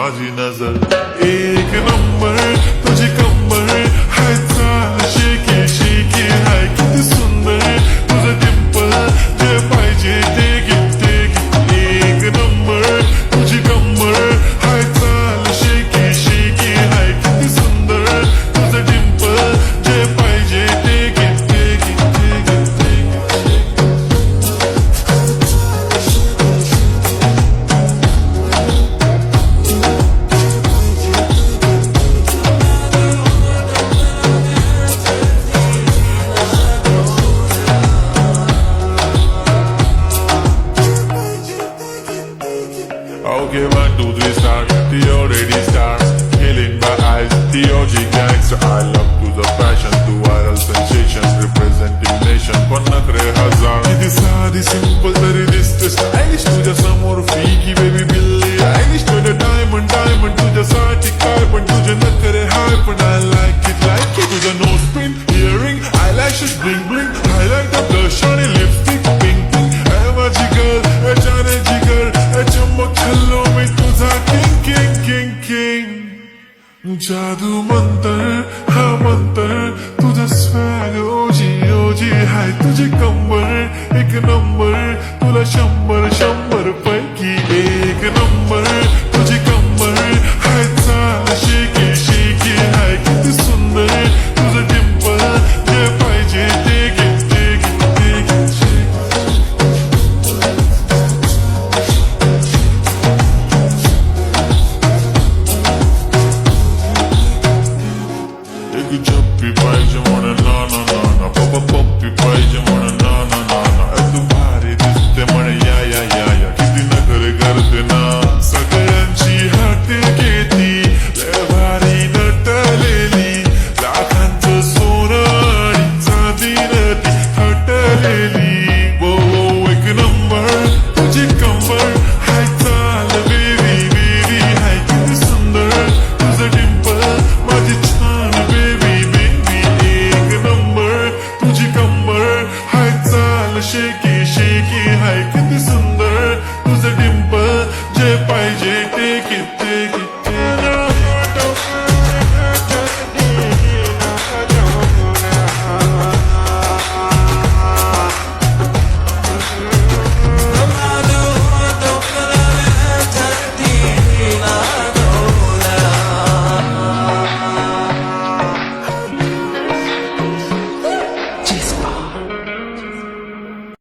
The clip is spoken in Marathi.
माझी नजर एक नंबर तुझी कंबर हाय चाल शेकी शेकी हाय किती सुंदर तुझं डिंपल जे पाहिजे ते गिफ्ट एक नंबर तुझी कंबर हाय चाल शेकी शेकी हाय किती सुंदर तुझं डिंपल जे पाहिजे ते gift Okay, 1, 2, 3 start. The already starts. Killing my eyes. The OG gangster. I love to the passion, to viral sensation, representing nation. पण नखरे हजार. किती साधी simple तरी दिसते stylish. तुझ्या समोर फीकी baby बिल्ली. Stylish तुझे diamond diamond तुझ्यासाठी काय पण तुझे नखरे हाय पण I like it. तुझं nose pin, earring, eyelashes bling bling. Highlight the blush आणि lipstick pink pink. ऐ माझी girl, ऐ जाने जिगर. चमक छल्लो में तुझा किंग किंग किंग किंग जादू मंतर हा मंतर तुझा स्वॅग ओजी ओजी हाय तुझी कंबर एक नंबर तुला 100 100 पैकी एक नंबर